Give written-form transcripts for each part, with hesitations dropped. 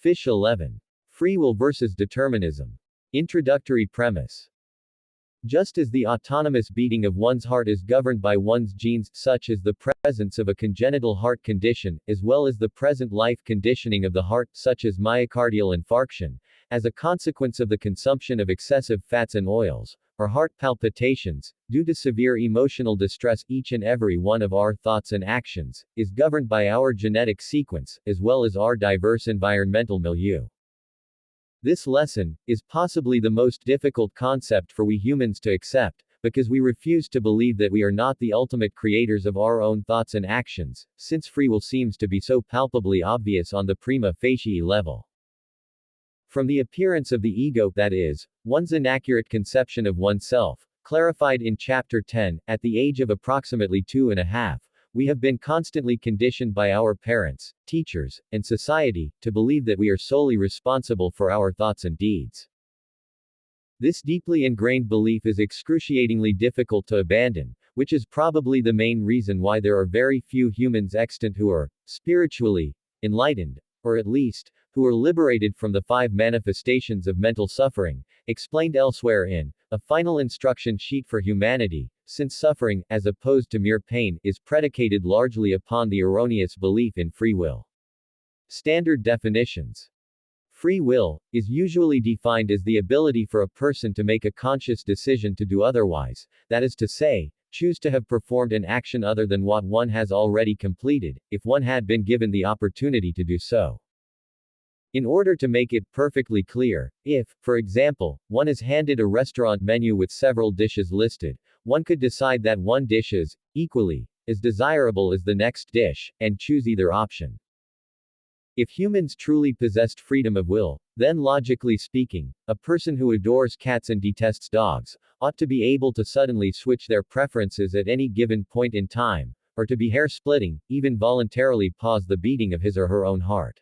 Fish 11. Free will versus determinism. Introductory premise. Just as the autonomous beating of one's heart is governed by one's genes, such as the presence of a congenital heart condition, as well as the present life conditioning of the heart, such as myocardial infarction, as a consequence of the consumption of excessive fats and oils, or heart palpitations, due to severe emotional distress, each and every one of our thoughts and actions is governed by our genetic sequence, as well as our diverse environmental milieu. This lesson is possibly the most difficult concept for we humans to accept, because we refuse to believe that we are not the ultimate creators of our own thoughts and actions, since free will seems to be so palpably obvious on the prima facie level. From the appearance of the ego, that is, one's inaccurate conception of oneself, clarified in Chapter 10, at the age of approximately 2.5, we have been constantly conditioned by our parents, teachers, and society, to believe that we are solely responsible for our thoughts and deeds. This deeply ingrained belief is excruciatingly difficult to abandon, which is probably the main reason why there are very few humans extant who are spiritually enlightened, or at least, who are liberated from the 5 manifestations of mental suffering, explained elsewhere in A Final Instruction Sheet for Humanity, since suffering, as opposed to mere pain, is predicated largely upon the erroneous belief in free will. Standard definitions. Free will is usually defined as the ability for a person to make a conscious decision to do otherwise, that is to say, choose to have performed an action other than what one has already completed, if one had been given the opportunity to do so. In order to make it perfectly clear, if, for example, one is handed a restaurant menu with several dishes listed, one could decide that one dish is equally as desirable as the next dish, and choose either option. If humans truly possessed freedom of will, then logically speaking, a person who adores cats and detests dogs ought to be able to suddenly switch their preferences at any given point in time, or to be hair-splitting, even voluntarily pause the beating of his or her own heart.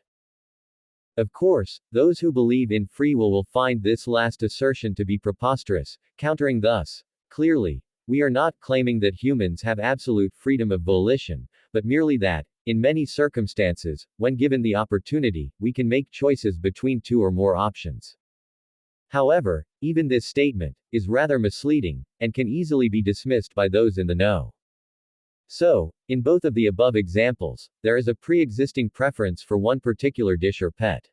Of course, those who believe in free will find this last assertion to be preposterous, countering thus, clearly, we are not claiming that humans have absolute freedom of volition, but merely that, in many circumstances, when given the opportunity, we can make choices between 2 or more options. However, even this statement is rather misleading, and can easily be dismissed by those in the know. So, in both of the above examples, there is a pre-existing preference for one particular dish or pet.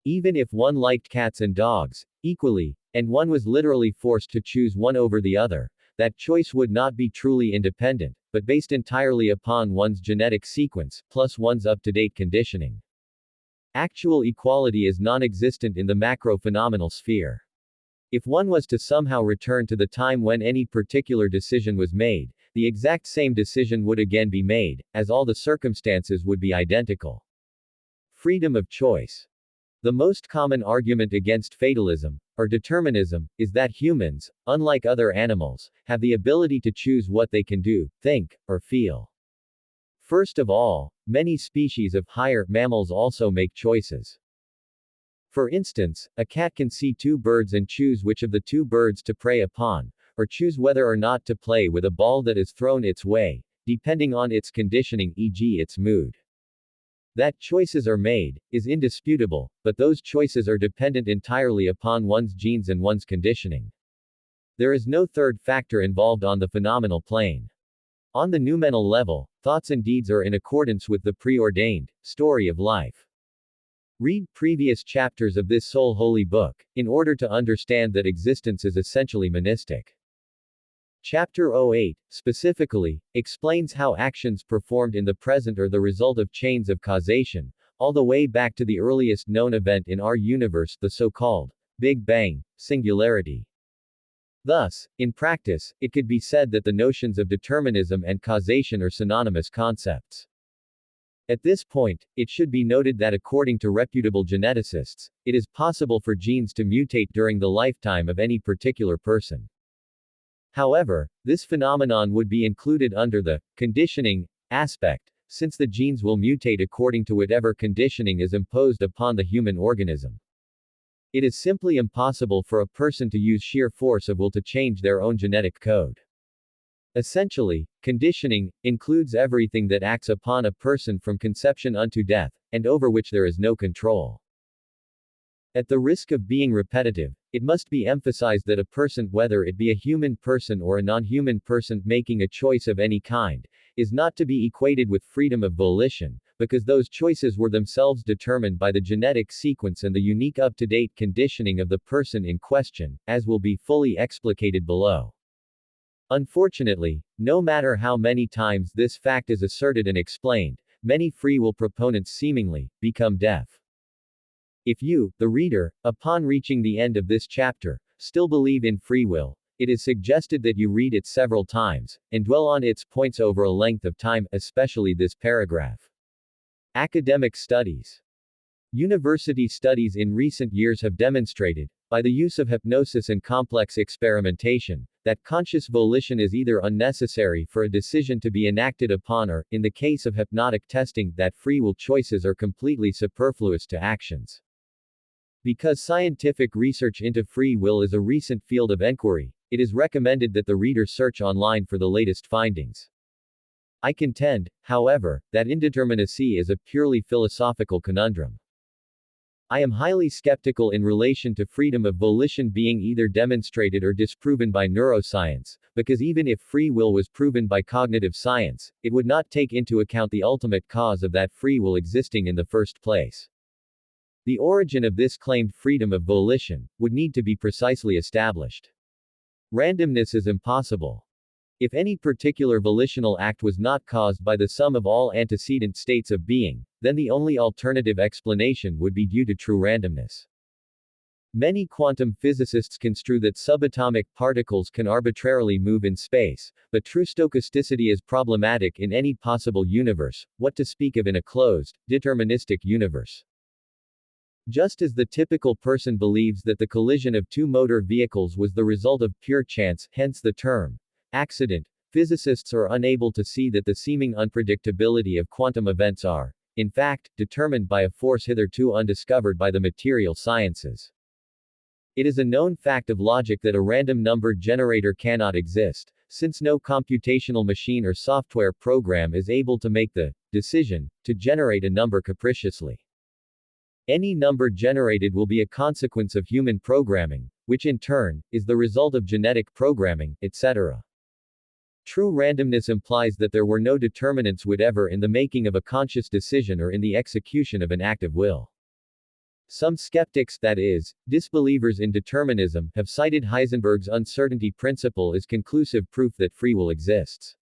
Even if one liked cats and dogs equally, and one was literally forced to choose one over the other, that choice would not be truly independent, but based entirely upon one's genetic sequence, plus one's up-to-date conditioning. Actual equality is non-existent in the macro-phenomenal sphere. If one was to somehow return to the time when any particular decision was made, the exact same decision would again be made, as all the circumstances would be identical. Freedom of choice. The most common argument against fatalism, or determinism, is that humans, unlike other animals, have the ability to choose what they can do, think, or feel. First of all, many species of higher mammals also make choices. For instance, a cat can see 2 birds and choose which of the 2 birds to prey upon, or choose whether or not to play with a ball that is thrown its way, depending on its conditioning, e.g. its mood. That choices are made is indisputable, but those choices are dependent entirely upon one's genes and one's conditioning. There is no third factor involved on the phenomenal plane. On the noumenal level, thoughts and deeds are in accordance with the preordained story of life. Read previous chapters of this soul holy book, in order to understand that existence is essentially monistic. Chapter 08, specifically, explains how actions performed in the present are the result of chains of causation, all the way back to the earliest known event in our universe, the so-called Big Bang, singularity. Thus, in practice, it could be said that the notions of determinism and causation are synonymous concepts. At this point, it should be noted that according to reputable geneticists, it is possible for genes to mutate during the lifetime of any particular person. However, this phenomenon would be included under the conditioning aspect, since the genes will mutate according to whatever conditioning is imposed upon the human organism. It is simply impossible for a person to use sheer force of will to change their own genetic code. Essentially, conditioning includes everything that acts upon a person from conception unto death, and over which there is no control. At the risk of being repetitive, it must be emphasized that a person, whether it be a human person or a non-human person, making a choice of any kind, is not to be equated with freedom of volition, because those choices were themselves determined by the genetic sequence and the unique up-to-date conditioning of the person in question, as will be fully explicated below. Unfortunately, no matter how many times this fact is asserted and explained, many free will proponents seemingly become deaf. If you, the reader, upon reaching the end of this chapter, still believe in free will, it is suggested that you read it several times, and dwell on its points over a length of time, especially this paragraph. Academic studies. University studies in recent years have demonstrated, by the use of hypnosis and complex experimentation, that conscious volition is either unnecessary for a decision to be enacted upon or, in the case of hypnotic testing, that free will choices are completely superfluous to actions. Because scientific research into free will is a recent field of inquiry, it is recommended that the reader search online for the latest findings. I contend, however, that indeterminacy is a purely philosophical conundrum. I am highly skeptical in relation to freedom of volition being either demonstrated or disproven by neuroscience, because even if free will was proven by cognitive science, it would not take into account the ultimate cause of that free will existing in the first place. The origin of this claimed freedom of volition would need to be precisely established. Randomness is impossible. If any particular volitional act was not caused by the sum of all antecedent states of being, then the only alternative explanation would be due to true randomness. Many quantum physicists construe that subatomic particles can arbitrarily move in space, but true stochasticity is problematic in any possible universe, what to speak of in a closed, deterministic universe. Just as the typical person believes that the collision of two motor vehicles was the result of pure chance, hence the term accident, physicists are unable to see that the seeming unpredictability of quantum events are, in fact, determined by a force hitherto undiscovered by the material sciences. It is a known fact of logic that a random number generator cannot exist, since no computational machine or software program is able to make the decision to generate a number capriciously. Any number generated will be a consequence of human programming, which in turn, is the result of genetic programming, etc. True randomness implies that there were no determinants whatever in the making of a conscious decision or in the execution of an act of will. Some skeptics, that is, disbelievers in determinism, have cited Heisenberg's uncertainty principle as conclusive proof that free will exists.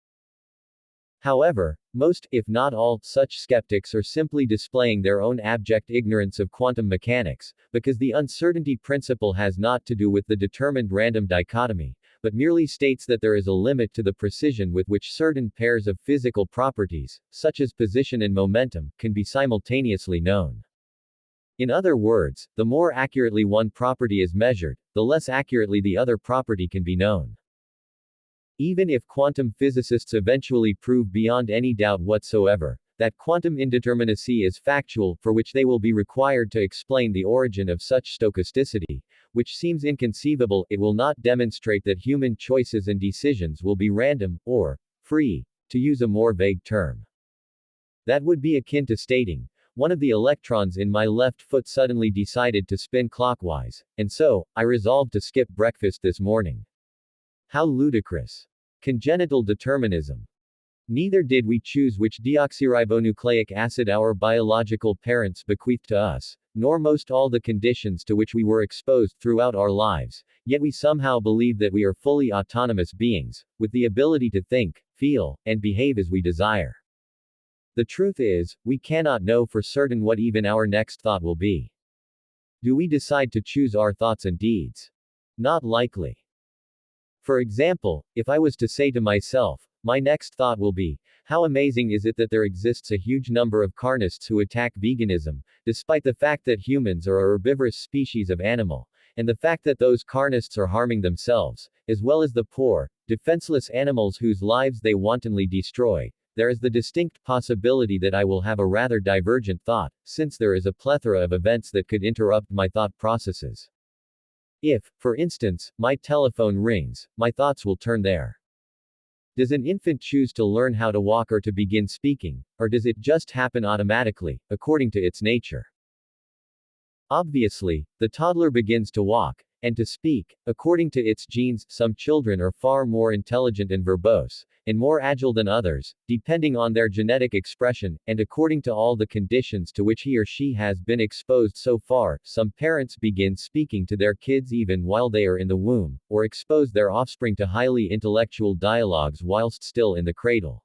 However, most, if not all, such skeptics are simply displaying their own abject ignorance of quantum mechanics, because the uncertainty principle has not to do with the determined random dichotomy, but merely states that there is a limit to the precision with which certain pairs of physical properties, such as position and momentum, can be simultaneously known. In other words, the more accurately one property is measured, the less accurately the other property can be known. Even if quantum physicists eventually prove beyond any doubt whatsoever that quantum indeterminacy is factual, for which they will be required to explain the origin of such stochasticity, which seems inconceivable, it will not demonstrate that human choices and decisions will be random, or free, to use a more vague term. That would be akin to stating, one of the electrons in my left foot suddenly decided to spin clockwise, and so, I resolved to skip breakfast this morning. How ludicrous. Congenital determinism. Neither did we choose which deoxyribonucleic acid our biological parents bequeathed to us, nor most all the conditions to which we were exposed throughout our lives, yet we somehow believe that we are fully autonomous beings, with the ability to think, feel, and behave as we desire. The truth is, we cannot know for certain what even our next thought will be. Do we decide to choose our thoughts and deeds? Not likely. For example, if I was to say to myself, my next thought will be, how amazing is it that there exists a huge number of carnists who attack veganism, despite the fact that humans are a herbivorous species of animal, and the fact that those carnists are harming themselves, as well as the poor, defenseless animals whose lives they wantonly destroy, there is the distinct possibility that I will have a rather divergent thought, since there is a plethora of events that could interrupt my thought processes. If, for instance, my telephone rings, my thoughts will turn there. Does an infant choose to learn how to walk or to begin speaking, or does it just happen automatically, according to its nature? Obviously, the toddler begins to walk and to speak according to its genes. Some children are far more intelligent and verbose, and more agile than others, depending on their genetic expression, and according to all the conditions to which he or she has been exposed so far. Some parents begin speaking to their kids even while they are in the womb, or expose their offspring to highly intellectual dialogues whilst still in the cradle.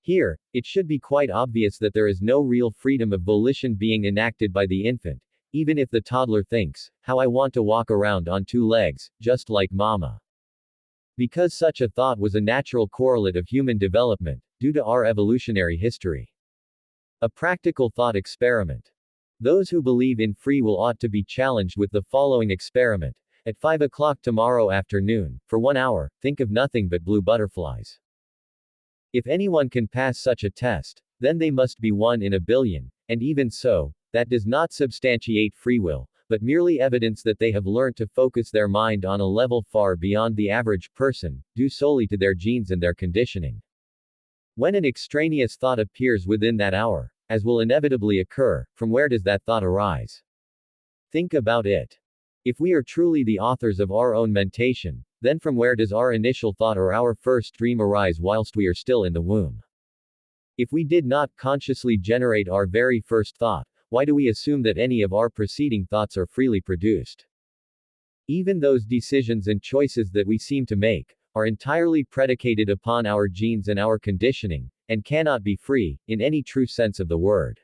Here, it should be quite obvious that there is no real freedom of volition being enacted by the infant, even if the toddler thinks, "How I want to walk around on two legs, just like mama." Because such a thought was a natural correlate of human development, due to our evolutionary history. A practical thought experiment. Those who believe in free will ought to be challenged with the following experiment. At 5 o'clock tomorrow afternoon, for 1 hour, think of nothing but blue butterflies. If anyone can pass such a test, then they must be 1 in a billion, and even so, that does not substantiate free will, but merely evidence that they have learned to focus their mind on a level far beyond the average person, due solely to their genes and their conditioning. When an extraneous thought appears within that hour, as will inevitably occur, from where does that thought arise? Think about it. If we are truly the authors of our own mentation, then from where does our initial thought or our first dream arise whilst we are still in the womb? If we did not consciously generate our very first thought, why do we assume that any of our preceding thoughts are freely produced? Even those decisions and choices that we seem to make are entirely predicated upon our genes and our conditioning, and cannot be free, in any true sense of the word.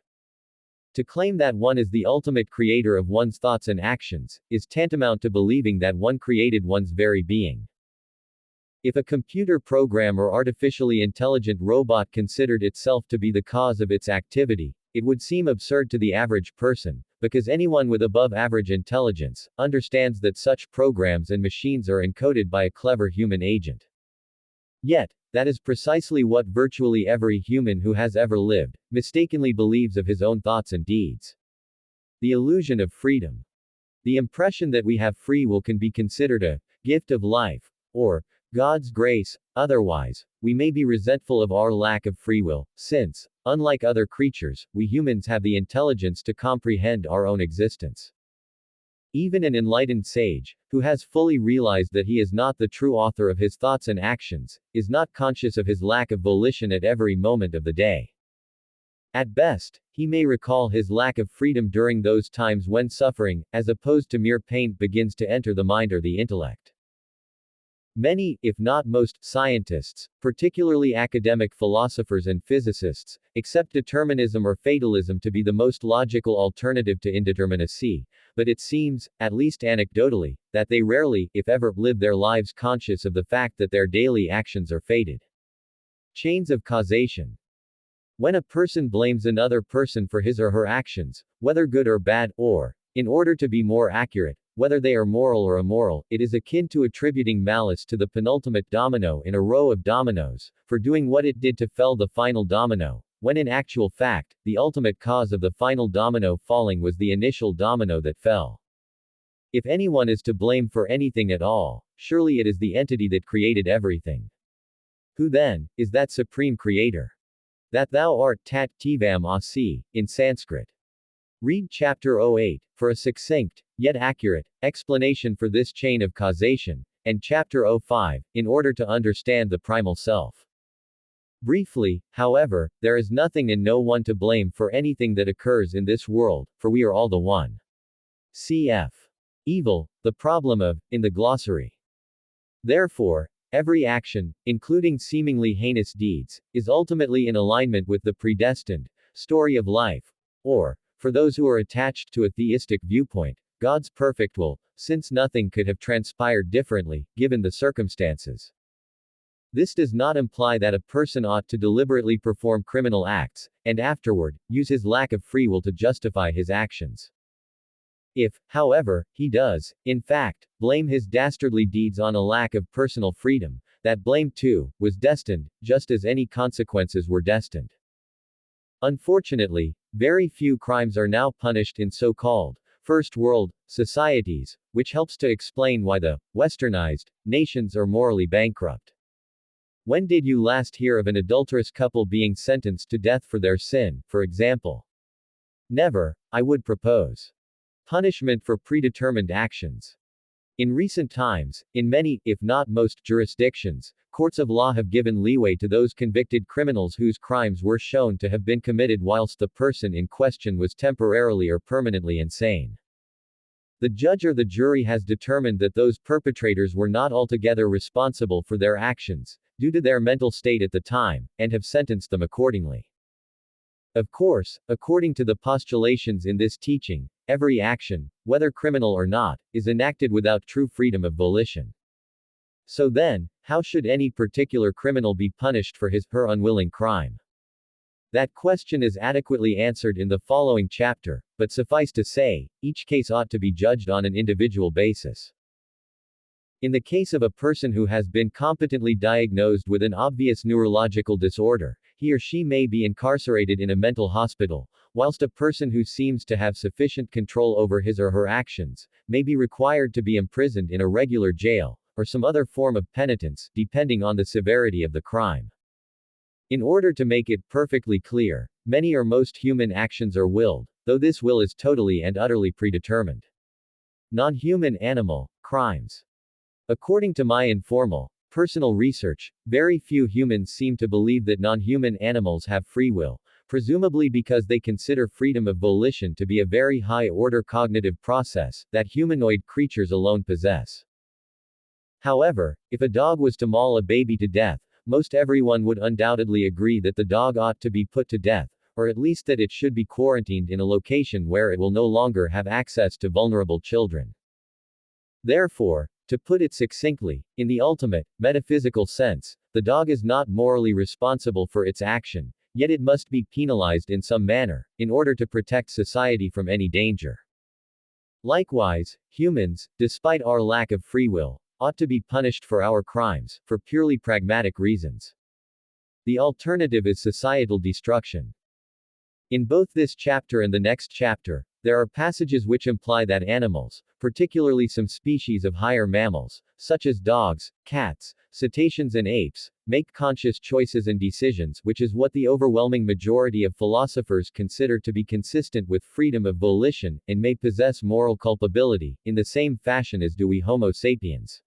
To claim that one is the ultimate creator of one's thoughts and actions, is tantamount to believing that one created one's very being. If a computer program or artificially intelligent robot considered itself to be the cause of its activity, it would seem absurd to the average person, because anyone with above average intelligence understands that such programs and machines are encoded by a clever human agent. Yet, that is precisely what virtually every human who has ever lived mistakenly believes of his own thoughts and deeds. The illusion of freedom. The impression that we have free will can be considered a gift of life, or God's grace. Otherwise, we may be resentful of our lack of free will, since, unlike other creatures, we humans have the intelligence to comprehend our own existence. Even an enlightened sage, who has fully realized that he is not the true author of his thoughts and actions, is not conscious of his lack of volition at every moment of the day. At best, he may recall his lack of freedom during those times when suffering, as opposed to mere pain, begins to enter the mind or the intellect. Many, if not most, scientists, particularly academic philosophers and physicists, accept determinism or fatalism to be the most logical alternative to indeterminacy, but it seems, at least anecdotally, that they rarely, if ever, live their lives conscious of the fact that their daily actions are fated. Chains of causation. When a person blames another person for his or her actions, whether good or bad, or, in order to be more accurate, whether they are moral or immoral, it is akin to attributing malice to the penultimate domino in a row of dominoes, for doing what it did to fell the final domino, when in actual fact, the ultimate cause of the final domino falling was the initial domino that fell. If anyone is to blame for anything at all, surely it is the entity that created everything. Who then is that supreme creator? That thou art tat tivam asi, in Sanskrit. Read Chapter 08, for a succinct, yet accurate, explanation for this chain of causation, and Chapter 05, in order to understand the primal self. Briefly, however, there is nothing and no one to blame for anything that occurs in this world, for we are all the one. Cf. Evil, the problem of, in the glossary. Therefore, every action, including seemingly heinous deeds, is ultimately in alignment with the predestined story of life, or, for those who are attached to a theistic viewpoint, God's perfect will, since nothing could have transpired differently, given the circumstances. This does not imply that a person ought to deliberately perform criminal acts, and afterward, use his lack of free will to justify his actions. If, however, he does, in fact, blame his dastardly deeds on a lack of personal freedom, that blame too was destined, just as any consequences were destined. Unfortunately, very few crimes are now punished in so-called first world societies, which helps to explain why the westernized nations are morally bankrupt. When did you last hear of an adulterous couple being sentenced to death for their sin, for example? Never, I would propose. Punishment for predetermined actions. In recent times, in many, if not most, jurisdictions, courts of law have given leeway to those convicted criminals whose crimes were shown to have been committed whilst the person in question was temporarily or permanently insane. The judge or the jury has determined that those perpetrators were not altogether responsible for their actions, due to their mental state at the time, and have sentenced them accordingly. Of course, according to the postulations in this teaching, every action, whether criminal or not, is enacted without true freedom of volition. So then, how should any particular criminal be punished for his/her unwilling crime? That question is adequately answered in the following chapter, but suffice to say, each case ought to be judged on an individual basis. In the case of a person who has been competently diagnosed with an obvious neurological disorder, he or she may be incarcerated in a mental hospital, whilst a person who seems to have sufficient control over his or her actions may be required to be imprisoned in a regular jail, or some other form of penitence, depending on the severity of the crime. In order to make it perfectly clear, many or most human actions are willed, though this will is totally and utterly predetermined. Non-human animal crimes. According to my informal, personal research, very few humans seem to believe that non-human animals have free will, presumably because they consider freedom of volition to be a very high-order cognitive process that humanoid creatures alone possess. However, if a dog was to maul a baby to death, most everyone would undoubtedly agree that the dog ought to be put to death, or at least that it should be quarantined in a location where it will no longer have access to vulnerable children. Therefore, to put it succinctly, in the ultimate, metaphysical sense, the dog is not morally responsible for its action, yet it must be penalized in some manner, in order to protect society from any danger. Likewise, humans, despite our lack of free will, ought to be punished for our crimes, for purely pragmatic reasons. The alternative is societal destruction. In both this chapter and the next chapter, there are passages which imply that animals, particularly some species of higher mammals, such as dogs, cats, cetaceans and apes, make conscious choices and decisions, which is what the overwhelming majority of philosophers consider to be consistent with freedom of volition, and may possess moral culpability, in the same fashion as do we Homo sapiens.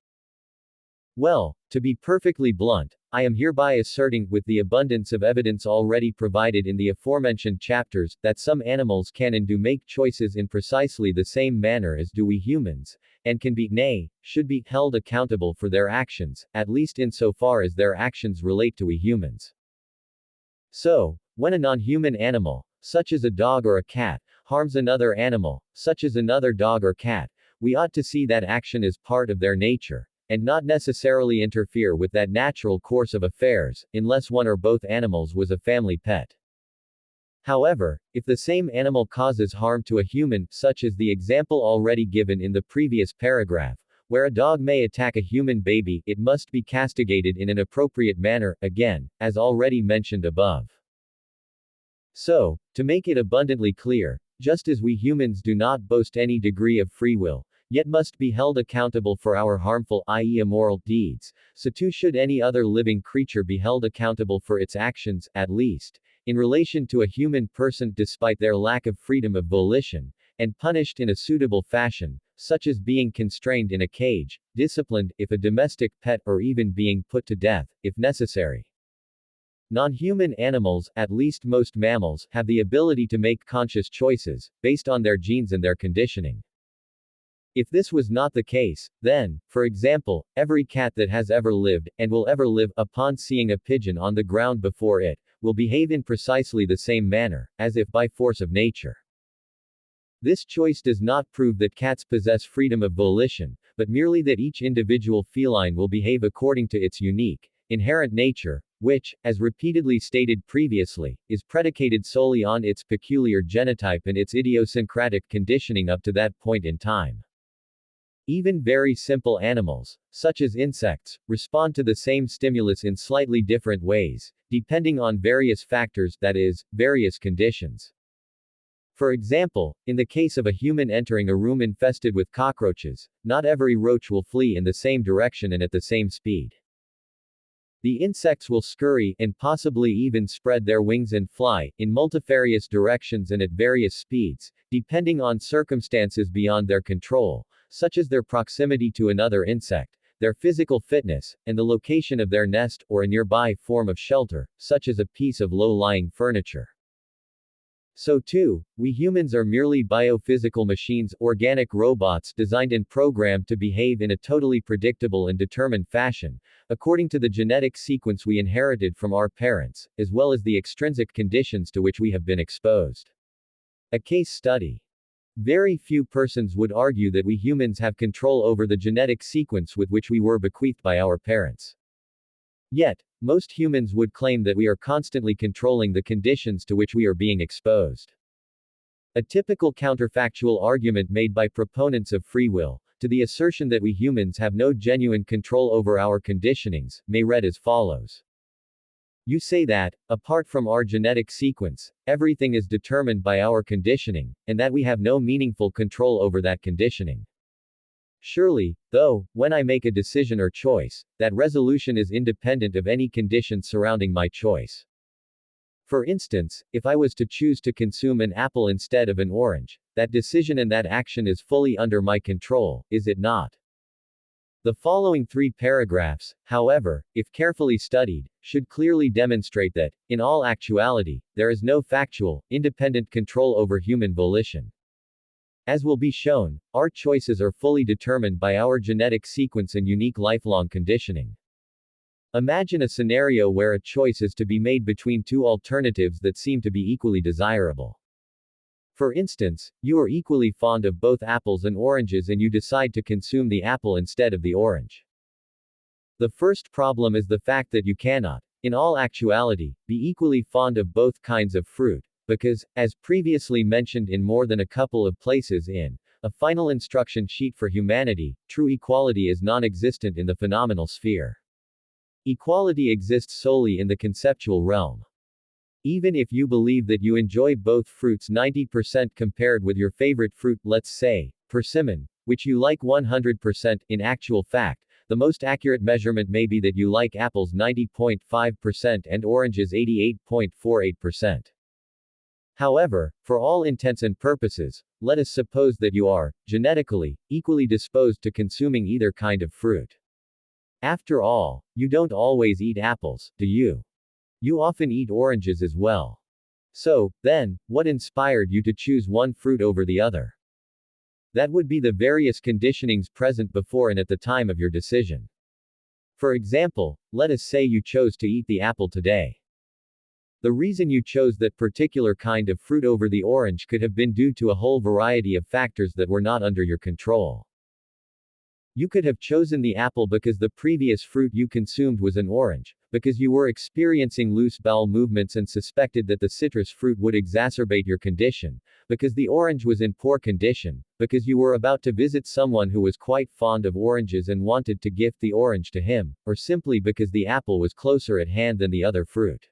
Well, to be perfectly blunt, I am hereby asserting, with the abundance of evidence already provided in the aforementioned chapters, that some animals can and do make choices in precisely the same manner as do we humans, and can be, nay, should be, held accountable for their actions, at least insofar as their actions relate to we humans. So, when a non-human animal, such as a dog or a cat, harms another animal, such as another dog or cat, we ought to see that action as part of their nature, and not necessarily interfere with that natural course of affairs, unless one or both animals was a family pet. However, if the same animal causes harm to a human, such as the example already given in the previous paragraph, where a dog may attack a human baby, it must be castigated in an appropriate manner, again, as already mentioned above. So, to make it abundantly clear, just as we humans do not boast any degree of free will, yet must be held accountable for our harmful, i.e. immoral, deeds, so too should any other living creature be held accountable for its actions, at least, in relation to a human person despite their lack of freedom of volition, and punished in a suitable fashion, such as being constrained in a cage, disciplined, if a domestic pet, or even being put to death, if necessary. Non-human animals, at least most mammals, have the ability to make conscious choices, based on their genes and their conditioning. If this was not the case, then, for example, every cat that has ever lived, and will ever live, upon seeing a pigeon on the ground before it, will behave in precisely the same manner, as if by force of nature. This choice does not prove that cats possess freedom of volition, but merely that each individual feline will behave according to its unique, inherent nature, which, as repeatedly stated previously, is predicated solely on its peculiar genotype and its idiosyncratic conditioning up to that point in time. Even very simple animals, such as insects, respond to the same stimulus in slightly different ways, depending on various factors, that is, various conditions. For example, in the case of a human entering a room infested with cockroaches, not every roach will flee in the same direction and at the same speed. The insects will scurry, and possibly even spread their wings and fly, in multifarious directions and at various speeds, depending on circumstances beyond their control, such as their proximity to another insect, their physical fitness, and the location of their nest, or a nearby form of shelter, such as a piece of low-lying furniture. So too, we humans are merely biophysical machines, organic robots designed and programmed to behave in a totally predictable and determined fashion, according to the genetic sequence we inherited from our parents, as well as the extrinsic conditions to which we have been exposed. A case study. Very few persons would argue that we humans have control over the genetic sequence with which we were bequeathed by our parents. Yet, most humans would claim that we are constantly controlling the conditions to which we are being exposed. A typical counterfactual argument made by proponents of free will, to the assertion that we humans have no genuine control over our conditionings, may read as follows. You say that, apart from our genetic sequence, everything is determined by our conditioning, and that we have no meaningful control over that conditioning. Surely, though, when I make a decision or choice, that resolution is independent of any conditions surrounding my choice. For instance, if I was to choose to consume an apple instead of an orange, that decision and that action is fully under my control, is it not? The following 3 paragraphs, however, if carefully studied, should clearly demonstrate that, in all actuality, there is no factual, independent control over human volition. As will be shown, our choices are fully determined by our genetic sequence and unique lifelong conditioning. Imagine a scenario where a choice is to be made between 2 alternatives that seem to be equally desirable. For instance, you are equally fond of both apples and oranges and you decide to consume the apple instead of the orange. The first problem is the fact that you cannot, in all actuality, be equally fond of both kinds of fruit, because, as previously mentioned in more than a couple of places in A Final Instruction Sheet for Humanity, true equality is non-existent in the phenomenal sphere. Equality exists solely in the conceptual realm. Even if you believe that you enjoy both fruits 90% compared with your favorite fruit, let's say, persimmon, which you like 100%, in actual fact, the most accurate measurement may be that you like apples 90.5% and oranges 88.48%. However, for all intents and purposes, let us suppose that you are, genetically, equally disposed to consuming either kind of fruit. After all, you don't always eat apples, do you? You often eat oranges as well. So, then, what inspired you to choose one fruit over the other? That would be the various conditionings present before and at the time of your decision. For example, let us say you chose to eat the apple today. The reason you chose that particular kind of fruit over the orange could have been due to a whole variety of factors that were not under your control. You could have chosen the apple because the previous fruit you consumed was an orange, because you were experiencing loose bowel movements and suspected that the citrus fruit would exacerbate your condition, because the orange was in poor condition, because you were about to visit someone who was quite fond of oranges and wanted to gift the orange to him, or simply because the apple was closer at hand than the other fruit.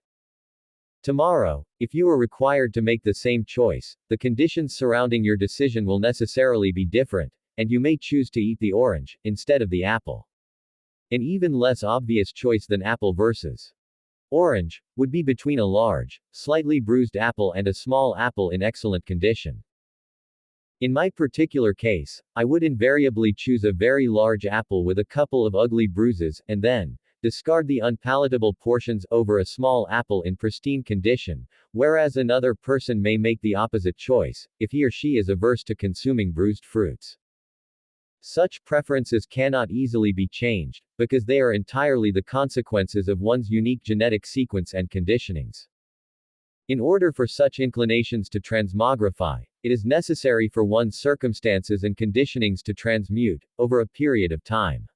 Tomorrow, if you are required to make the same choice, the conditions surrounding your decision will necessarily be different, and you may choose to eat the orange, instead of the apple. An even less obvious choice than apple versus orange would be between a large, slightly bruised apple and a small apple in excellent condition. In my particular case, I would invariably choose a very large apple with a couple of ugly bruises, and then discard the unpalatable portions over a small apple in pristine condition, whereas another person may make the opposite choice, if he or she is averse to consuming bruised fruits. Such preferences cannot easily be changed, because they are entirely the consequences of one's unique genetic sequence and conditionings. In order for such inclinations to transmogrify, it is necessary for one's circumstances and conditionings to transmute, over a period of time.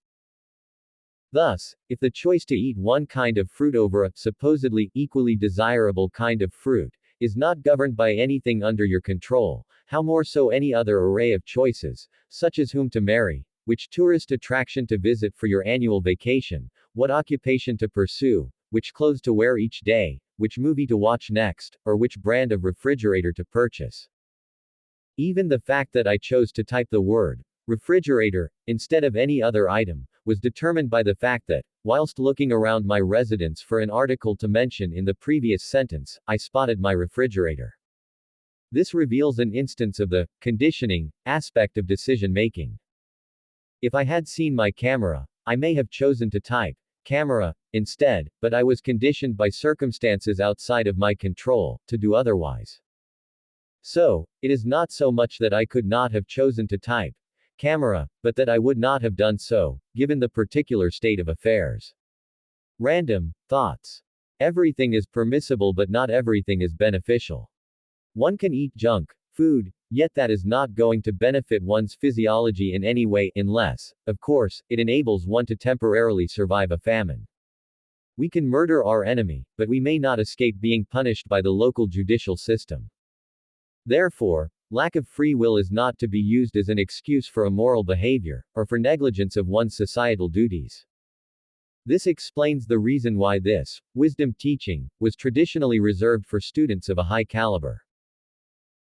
Thus, if the choice to eat one kind of fruit over a, supposedly, equally desirable kind of fruit, is not governed by anything under your control, how more so any other array of choices, such as whom to marry, which tourist attraction to visit for your annual vacation, what occupation to pursue, which clothes to wear each day, which movie to watch next, or which brand of refrigerator to purchase. Even the fact that I chose to type the word refrigerator instead of any other item was determined by the fact that, whilst looking around my residence for an article to mention in the previous sentence, I spotted my refrigerator. This reveals an instance of the conditioning aspect of decision making. If I had seen my camera, I may have chosen to type camera instead, but I was conditioned by circumstances outside of my control to do otherwise. So, it is not so much that I could not have chosen to type camera, but that I would not have done so, given the particular state of affairs. Random thoughts. Everything is permissible, but not everything is beneficial. One can eat junk food, yet that is not going to benefit one's physiology in any way, unless, of course, it enables one to temporarily survive a famine. We can murder our enemy, but we may not escape being punished by the local judicial system. Therefore, lack of free will is not to be used as an excuse for immoral behavior, or for negligence of one's societal duties. This explains the reason why this wisdom teaching was traditionally reserved for students of a high caliber.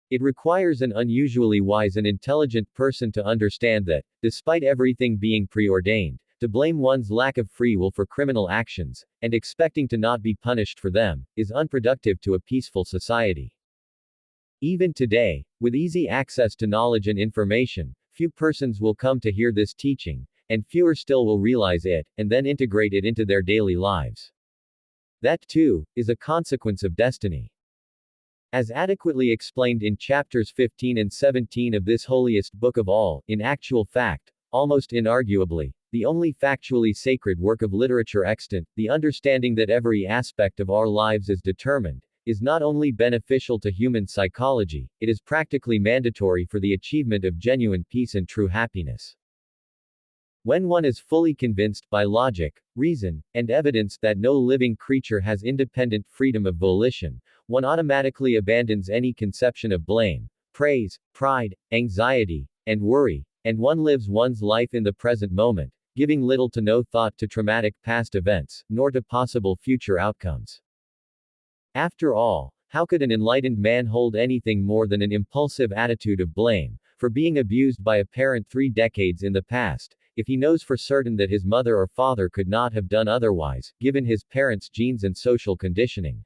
It requires an unusually wise and intelligent person to understand that, despite everything being preordained, to blame one's lack of free will for criminal actions, and expecting to not be punished for them, is unproductive to a peaceful society. Even today, with easy access to knowledge and information, few persons will come to hear this teaching, and fewer still will realize it, and then integrate it into their daily lives. That, too, is a consequence of destiny. As adequately explained in chapters 15 and 17 of this holiest book of all, in actual fact, almost inarguably, the only factually sacred work of literature extant, the understanding that every aspect of our lives is determined, is not only beneficial to human psychology, it is practically mandatory for the achievement of genuine peace and true happiness. When one is fully convinced, by logic, reason, and evidence, that no living creature has independent freedom of volition, one automatically abandons any conception of blame, praise, pride, anxiety, and worry, and one lives one's life in the present moment, giving little to no thought to traumatic past events, nor to possible future outcomes. After all, how could an enlightened man hold anything more than an impulsive attitude of blame, for being abused by a parent 3 decades in the past, if he knows for certain that his mother or father could not have done otherwise, given his parents' genes and social conditioning?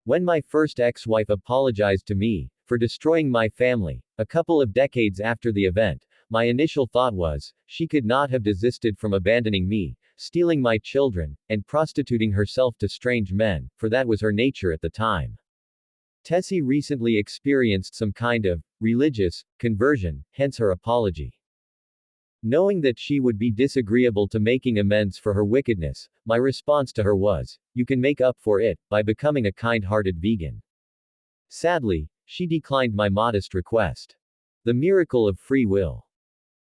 When my first ex-wife apologized to me for destroying my family, a couple of decades after the event, my initial thought was, she could not have desisted from abandoning me, stealing my children, and prostituting herself to strange men, for that was her nature at the time. Tessie recently experienced some kind of religious conversion, hence her apology. Knowing that she would be disagreeable to making amends for her wickedness, my response to her was, you can make up for it by becoming a kind-hearted vegan. Sadly, she declined my modest request. The miracle of free will.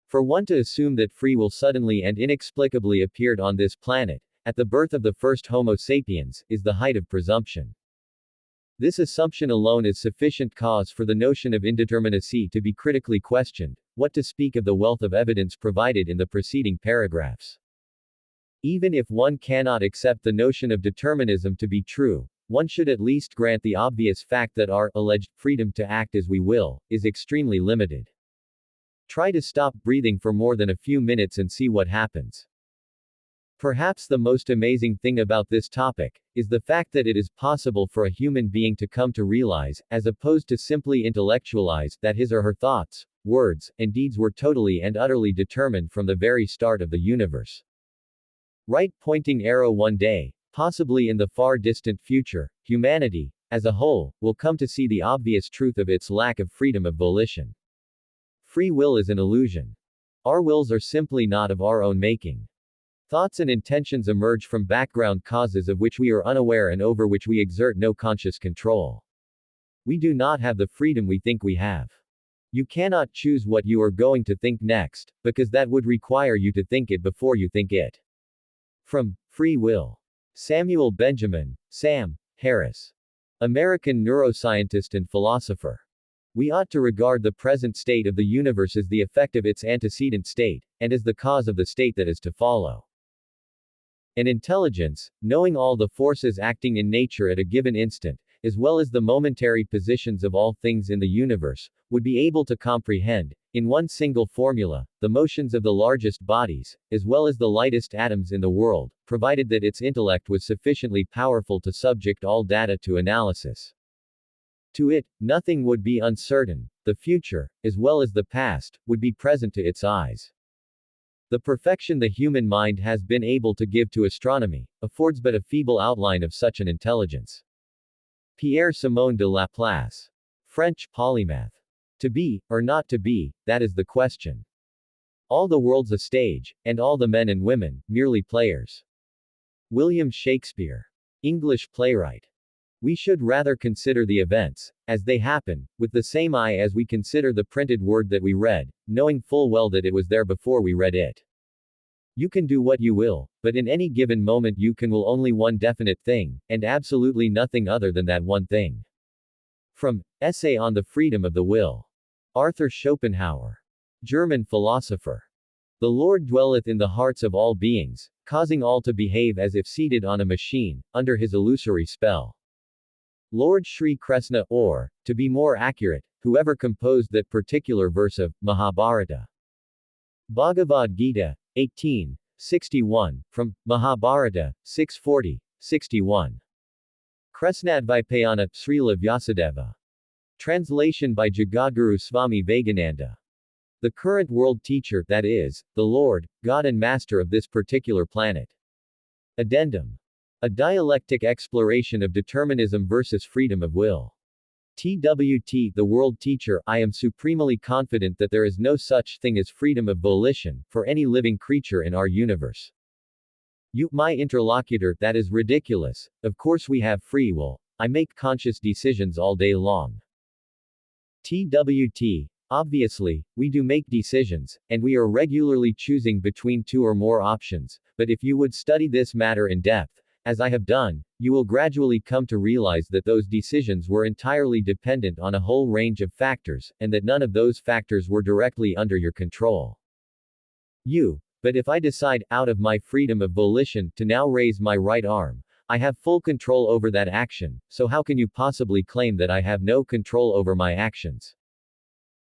For one to assume that free will suddenly and inexplicably appeared on this planet, at the birth of the first Homo sapiens, is the height of presumption. This assumption alone is sufficient cause for the notion of indeterminacy to be critically questioned, what to speak of the wealth of evidence provided in the preceding paragraphs. Even if one cannot accept the notion of determinism to be true, one should at least grant the obvious fact that our alleged freedom to act as we will is extremely limited. Try to stop breathing for more than a few minutes and see what happens. Perhaps the most amazing thing about this topic is the fact that it is possible for a human being to come to realize, as opposed to simply intellectualize, that his or her thoughts, words, and deeds were totally and utterly determined from the very start of the universe. Right pointing arrow, one day, possibly in the far distant future, humanity, as a whole, will come to see the obvious truth of its lack of freedom of volition. Free will is an illusion. Our wills are simply not of our own making. Thoughts and intentions emerge from background causes of which we are unaware and over which we exert no conscious control. We do not have the freedom we think we have. You cannot choose what you are going to think next, because that would require you to think it before you think it. From Free Will. Samuel Benjamin, Sam Harris. American neuroscientist and philosopher. We ought to regard the present state of the universe as the effect of its antecedent state, and as the cause of the state that is to follow. An intelligence, knowing all the forces acting in nature at a given instant, as well as the momentary positions of all things in the universe, would be able to comprehend, In one single formula, the motions of the largest bodies, as well as the lightest atoms in the world, provided that its intellect was sufficiently powerful to subject all data to analysis. To it, nothing would be uncertain. The future, as well as the past, would be present to its eyes. The perfection the human mind has been able to give to astronomy, affords but a feeble outline of such an intelligence. Pierre-Simon de Laplace. French polymath. To be, or not to be, that is the question. All the world's a stage, and all the men and women, merely players. William Shakespeare. English playwright. We should rather consider the events, as they happen, with the same eye as we consider the printed word that we read, knowing full well that it was there before we read it. You can do what you will, but in any given moment you can will only one definite thing, and absolutely nothing other than that one thing. From Essay on the Freedom of the Will. Arthur Schopenhauer. German philosopher. The Lord dwelleth in the hearts of all beings, causing all to behave as if seated on a machine, under his illusory spell. Lord Sri Krishna, or, to be more accurate, whoever composed that particular verse of Mahabharata. Bhagavad Gita, 1861, from Mahabharata, 640, 61. Krishnadvipayana, Srila Vyasadeva. Translation by Jagadguru Swami Vagananda. The current world teacher, that is, the Lord, God and Master of this particular planet. Addendum. A dialectic exploration of determinism versus freedom of will. TWT, the world teacher, I am supremely confident that there is no such thing as freedom of volition, for any living creature in our universe. You, my interlocutor, that is ridiculous. Of course we have free will. I make conscious decisions all day long. TWT. Obviously, we do make decisions, and we are regularly choosing between two or more options, but if you would study this matter in depth, as I have done, you will gradually come to realize that those decisions were entirely dependent on a whole range of factors, and that none of those factors were directly under your control. But if I decide, out of my freedom of volition, to now raise my right arm, I have full control over that action, so how can you possibly claim that I have no control over my actions?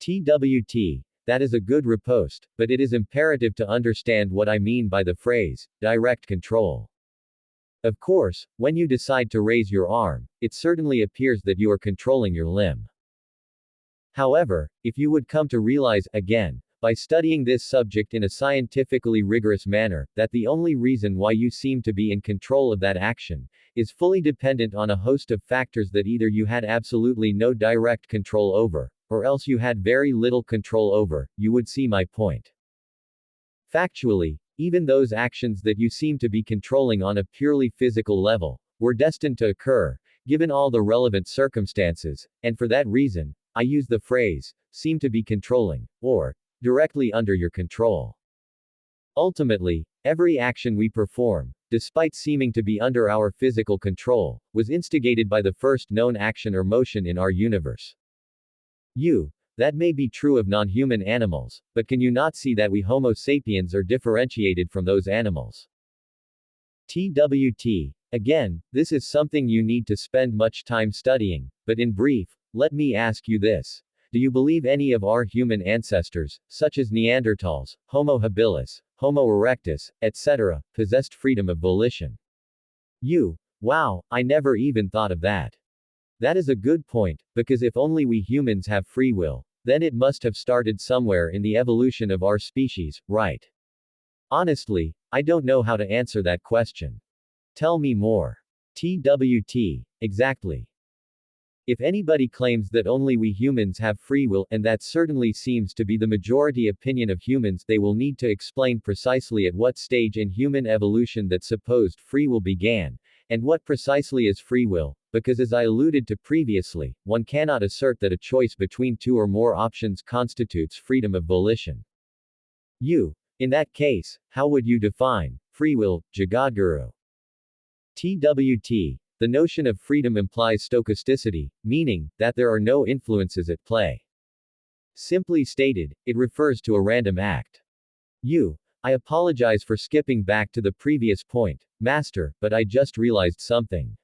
TWT. That is a good riposte, but it is imperative to understand what I mean by the phrase, direct control. Of course, when you decide to raise your arm, it certainly appears that you are controlling your limb. However, if you would come to realize, again, by studying this subject in a scientifically rigorous manner, that the only reason why you seem to be in control of that action, is fully dependent on a host of factors that either you had absolutely no direct control over, or else you had very little control over, you would see my point. Factually, even those actions that you seem to be controlling on a purely physical level, were destined to occur, given all the relevant circumstances, and for that reason, I use the phrase, seem to be controlling, or, directly under your control. Ultimately, every action we perform, despite seeming to be under our physical control, was instigated by the first known action or motion in our universe. That may be true of non-human animals, but can you not see that we Homo sapiens are differentiated from those animals? TWT. Again, this is something you need to spend much time studying, but in brief, let me ask you this. Do you believe any of our human ancestors, such as Neanderthals, Homo habilis, Homo erectus, etc., possessed freedom of volition? Wow, I never even thought of that. That is a good point, because if only we humans have free will, then it must have started somewhere in the evolution of our species, right? Honestly, I don't know how to answer that question. Tell me more. TWT. Exactly. If anybody claims that only we humans have free will, and that certainly seems to be the majority opinion of humans, they will need to explain precisely at what stage in human evolution that supposed free will began, and what precisely is free will, because as I alluded to previously, one cannot assert that a choice between two or more options constitutes freedom of volition. In that case, how would you define free will, Jagadguru? TWT. The notion of freedom implies stochasticity, meaning that there are no influences at play. Simply stated, it refers to a random act. I apologize for skipping back to the previous point, Master, but I just realized something.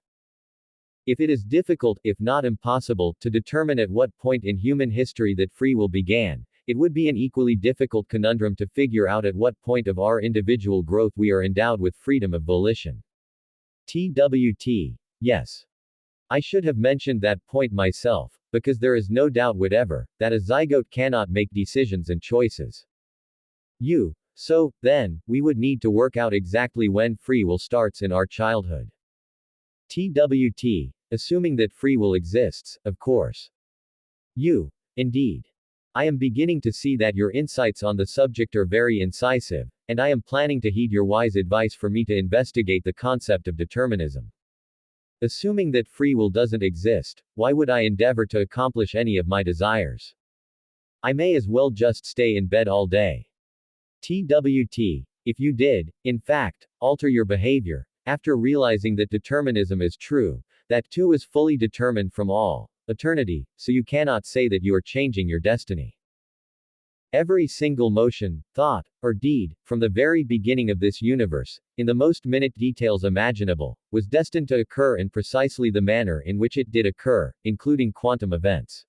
If it is difficult, if not impossible, to determine at what point in human history that free will began, It would be an equally difficult conundrum to figure out at what point of our individual growth we are endowed with freedom of volition. TWT. Yes. I should have mentioned that point myself, because there is no doubt whatever that a zygote cannot make decisions and choices. So, then, we would need to work out exactly when free will starts in our childhood. TWT. Assuming that free will exists, of course. Indeed. I am beginning to see that your insights on the subject are very incisive, and I am planning to heed your wise advice for me to investigate the concept of determinism. Assuming that free will doesn't exist, why would I endeavor to accomplish any of my desires? I may as well just stay in bed all day. TWT. If you did, in fact, alter your behavior, after realizing that determinism is true, that too is fully determined from all eternity, so you cannot say that you are changing your destiny. Every single motion, thought, or deed, from the very beginning of this universe, in the most minute details imaginable, was destined to occur in precisely the manner in which it did occur, including quantum events.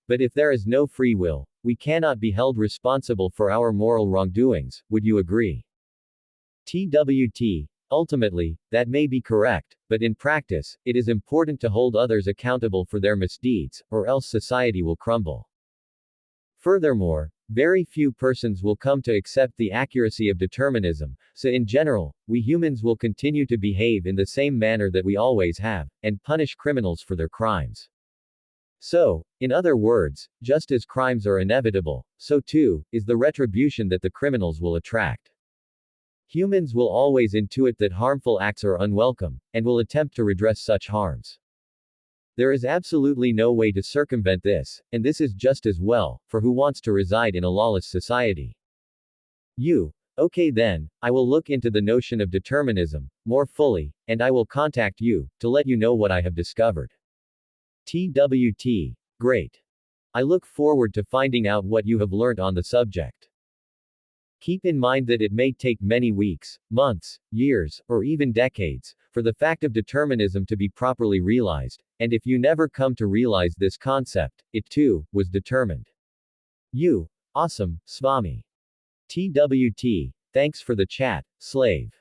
But if there is no free will, we cannot be held responsible for our moral wrongdoings, would you agree? TWT. Ultimately, that may be correct, but in practice, it is important to hold others accountable for their misdeeds, or else society will crumble. Furthermore, very few persons will come to accept the accuracy of determinism, so in general, we humans will continue to behave in the same manner that we always have, and punish criminals for their crimes. So, in other words, just as crimes are inevitable, so too is the retribution that the criminals will attract. Humans will always intuit that harmful acts are unwelcome, and will attempt to redress such harms. There is absolutely no way to circumvent this, and this is just as well, for who wants to reside in a lawless society? Okay then, I will look into the notion of determinism more fully, and I will contact you to let you know what I have discovered. TWT. Great. I look forward to finding out what you have learned on the subject. Keep in mind that it may take many weeks, months, years, or even decades, for the fact of determinism to be properly realized, and if you never come to realize this concept, it too was determined. Awesome, Swami. TWT. Thanks for the chat, slave.